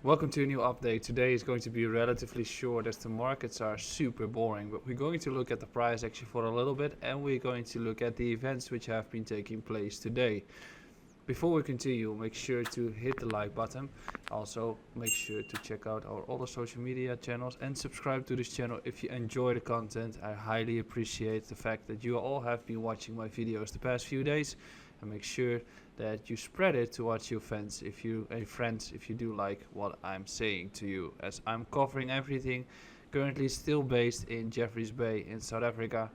Welcome to a new update. Today is going to be relatively short as the markets are super boring, but we're going to look at the price action for a little bit and we're going to look at the events which have been taking place today. Before we continue, make sure to hit the like button. Also, make sure to check out our other social media channels and subscribe to this channel if you enjoy the content. I highly appreciate the fact that you all have been watching my videos the past few days, and make sure that you spread it towards your friends if you do like what I'm saying to you, as I'm covering everything. Currently still based in Jeffreys Bay in South Africa.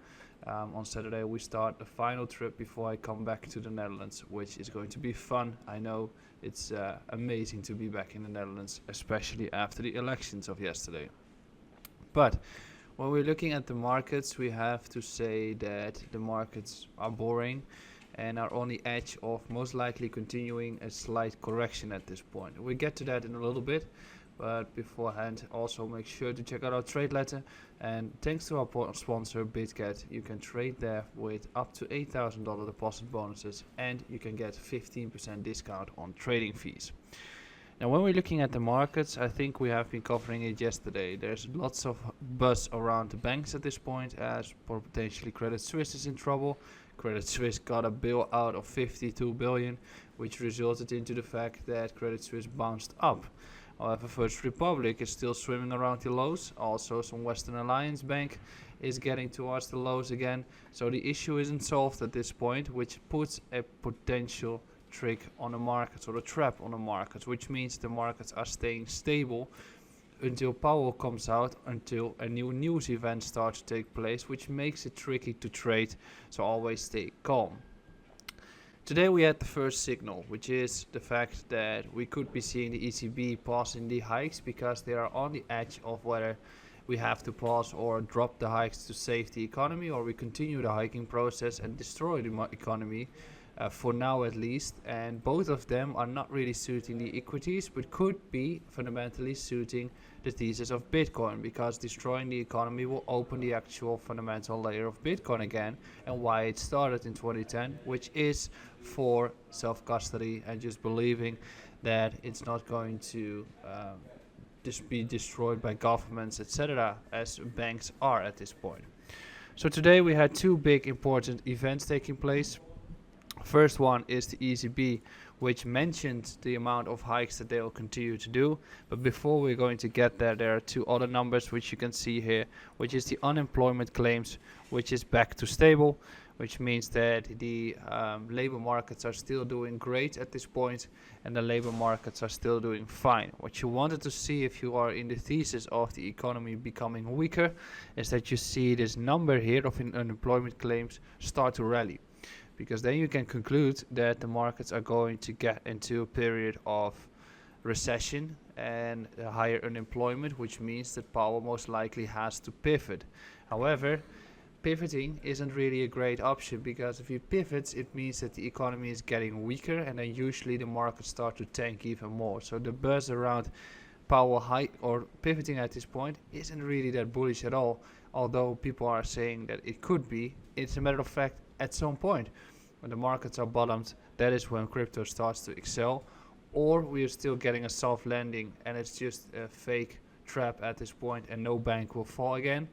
On Saturday we start the final trip before I come back to the Netherlands, which is going to be fun. I know it's amazing to be back in the Netherlands, especially after the elections of yesterday. But when we're looking at the markets, we have to say that the markets are boring and are on the edge of most likely continuing a slight correction at this point. We'll get to that in a little bit, but beforehand also make sure to check out our trade letter, and thanks to our sponsor BitGet, you can trade there with up to $8,000 deposit bonuses and you can get 15% discount on trading fees. Now when we're looking at the markets, I think we have been covering it yesterday. There's lots of buzz around the banks at this point, as potentially Credit Suisse is in trouble. Credit Suisse got a bailout of 52 billion, which resulted into the fact that Credit Suisse bounced up. However, First Republic is still swimming around the lows. Also, some Western Alliance Bank is getting towards the lows again. So the issue isn't solved at this point, which puts a potential trick on the markets, or a trap on the markets, which means the markets are staying stable until Powell comes out, until a new news event starts to take place, which makes it tricky to trade. So always stay calm. Today we had the first signal, which is the fact that we could be seeing the ECB pausing the hikes because they are on the edge of whether we have to pause or drop the hikes to save the economy, or we continue the hiking process and destroy the economy, for now at least. And both of them are not really suiting the equities, but could be fundamentally suiting the thesis of Bitcoin, because destroying the economy will open the actual fundamental layer of Bitcoin again, and why it started in 2010, which is for self-custody and just believing that it's not going to just be destroyed by governments, etc., as banks are at this point. So today we had two big important events taking place. First one is the ECB, which mentioned the amount of hikes that they will continue to do. But before we're going to get there, there are two other numbers which you can see here, which is the unemployment claims, which is back to stable, which means that the labor markets are still doing great at this point, and the labor markets are still doing fine. What you wanted to see if you are in the thesis of the economy becoming weaker is that you see this number here of unemployment claims start to rally, because then you can conclude that the markets are going to get into a period of recession and higher unemployment, which means that Powell most likely has to pivot. However, pivoting isn't really a great option, because if you pivot, it means that the economy is getting weaker, and then usually the markets start to tank even more. So the buzz around Powell hike or pivoting at this point isn't really that bullish at all, although people are saying that it could be. It's a matter of fact, at some point when the markets are bottomed, that is when crypto starts to excel, or we are still getting a soft landing and it's just a fake trap at this point and no bank will fall again.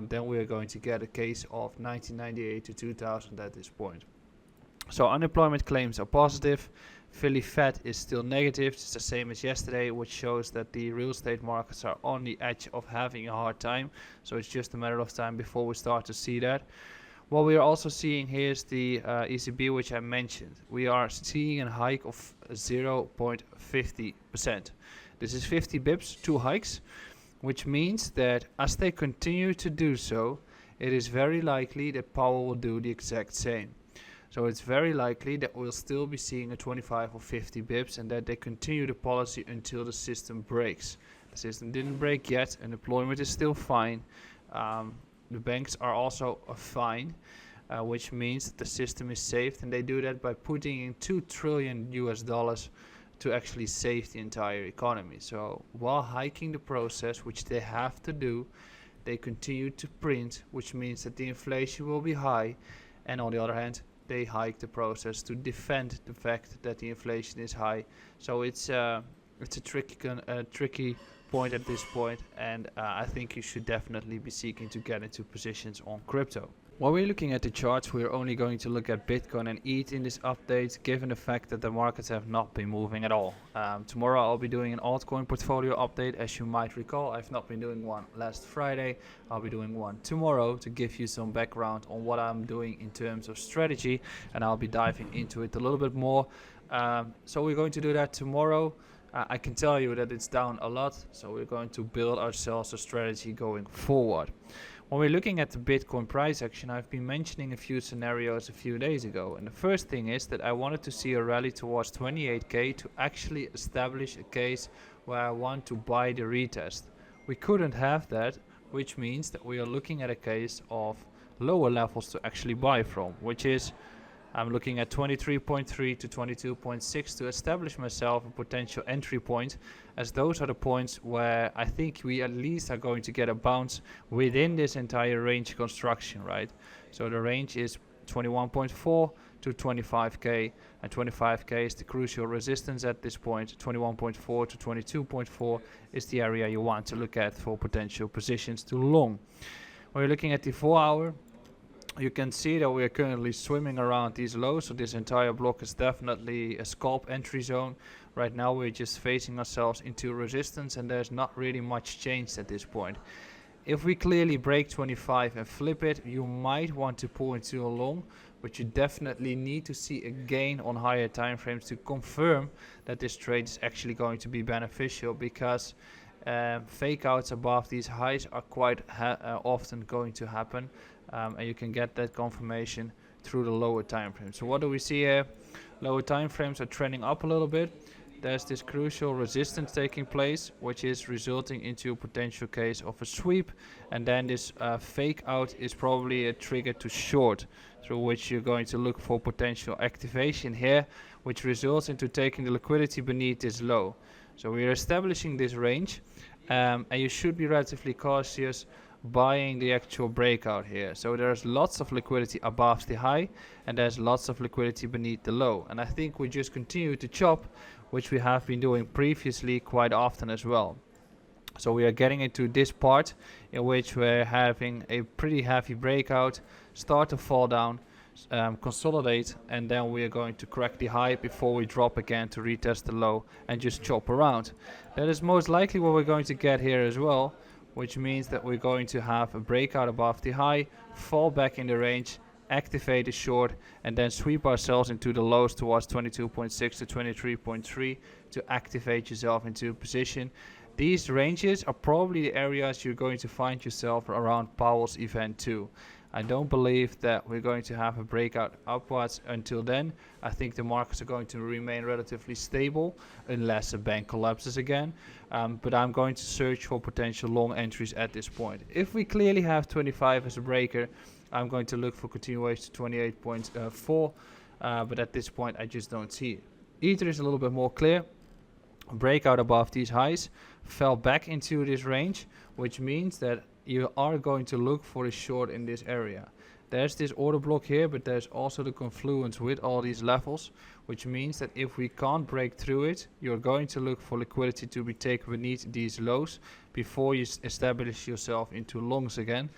Then we are going to get a case of 1998 to 2000 at this point. So unemployment claims are positive. Philly Fed is still negative. It's the same as yesterday, which shows that the real estate markets are on the edge of having a hard time. So it's just a matter of time before we start to see that. What we are also seeing here is the ECB, which I mentioned. We are seeing a hike of 0.50%. This is 50 bips, 2 hikes, which means that as they continue to do so, it is very likely that Powell will do the exact same. So it's very likely that we'll still be seeing a 25 or 50 bips, and that they continue the policy until the system breaks. The system didn't break yet, unemployment is still fine. The banks are also fine, which means that the system is saved, and they do that by putting in $2 trillion to actually save the entire economy. So while hiking the process, which they have to do, they continue to print, which means that the inflation will be high, and on the other hand, they hike the process to defend the fact that the inflation is high. So it's a it's a tricky point at this point, and I think you should definitely be seeking to get into positions on crypto. While we're looking at the charts, we're only going to look at Bitcoin and ETH in this update, given the fact that the markets have not been moving at all. Tomorrow I'll be doing an altcoin portfolio update. As you might recall, I've not been doing one last Friday. I'll be doing one tomorrow to give you some background on what I'm doing in terms of strategy, and I'll be diving into it a little bit more. So we're going to do that tomorrow. I can tell you that it's down a lot, so we're going to build ourselves a strategy going forward. When we're looking at the Bitcoin price action, I've been mentioning a few scenarios a few days ago, and the first thing is that I wanted to see a rally towards 28k to actually establish a case where I want to buy the retest. We couldn't have that, which means that we are looking at a case of lower levels to actually buy from, which is I'm looking at 23.3 to 22.6 to establish myself a potential entry point, as those are the points where I think we at least are going to get a bounce within this entire range construction, right? So the range is 21.4 to 25k, and 25k is the crucial resistance at this point. 21.4 to 22.4 is the area you want to look at for potential positions to long. When you're looking at the 4 hour, you can see that we are currently swimming around these lows, so this entire block is definitely a scalp entry zone. Right now we're just facing ourselves into resistance, and there's not really much change at this point. If we clearly break 25 and flip it, you might want to pull into a long, but you definitely need to see a gain on higher time frames to confirm that this trade is actually going to be beneficial, because fake outs above these highs are quite often going to happen. And you can get that confirmation through the lower time frame. So what do we see here? Lower time frames are trending up a little bit. There's this crucial resistance taking place, which is resulting into a potential case of a sweep, and then this fake out is probably a trigger to short, through which you're going to look for potential activation here, which results into taking the liquidity beneath this low. So we are establishing this range, and you should be relatively cautious buying the actual breakout here. So there's lots of liquidity above the high, and there's lots of liquidity beneath the low, and I think we just continue to chop, which we have been doing previously quite often as well. So we are getting into this part in which we're having a pretty heavy breakout, start to fall down, consolidate, and then we are going to crack the high before we drop again to retest the low and just chop around. That is most likely what we're going to get here as well, which means that we're going to have a breakout above the high, fall back in the range, activate a short, and then sweep ourselves into the lows towards 22.6 to 23.3 to activate yourself into a position. These ranges are probably the areas you're going to find yourself around Powell's event 2. I don't believe that we're going to have a breakout upwards until then. I think the markets are going to remain relatively stable unless a bank collapses again. But I'm going to search for potential long entries at this point. If we clearly have 25 as a breaker, I'm going to look for continuation to 28.4. But at this point, I just don't see it. Ether is a little bit more clear. Breakout above these highs, fell back into this range, which means that you are going to look for a short in this area. There's this order block here, but there's also the confluence with all these levels, which means that if we can't break through it, you're going to look for liquidity to be taken beneath these lows before you establish yourself into longs again,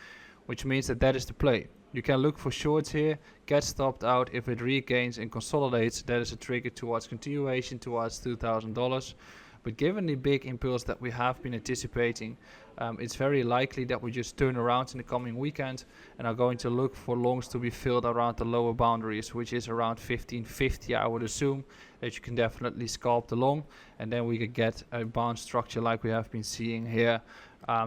which means that that is the play. You can look for shorts here, get stopped out. If it regains and consolidates, that is a trigger towards continuation towards $2,000. But given the big impulse that we have been anticipating, it's very likely that we just turn around in the coming weekend and are going to look for longs to be filled around the lower boundaries, which is around 1550. I would assume that you can definitely scalp the long, and then we could get a bounce structure like we have been seeing here,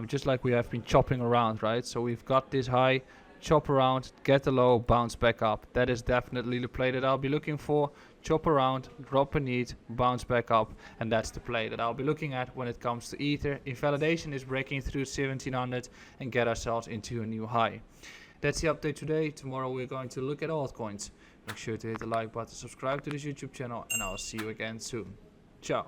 just like we have been chopping around, right? So we've got this high, chop around, get the low, bounce back up. That is definitely the play that I'll be looking for. Chop around, drop beneath, bounce back up, and that's the play that I'll be looking at when it comes to Ether. Invalidation is breaking through 1700 and get ourselves into a new high. That's the update today. Tomorrow we're going to look at altcoins. Make sure to hit the like button, subscribe to this YouTube channel, and I'll see you again soon. Ciao.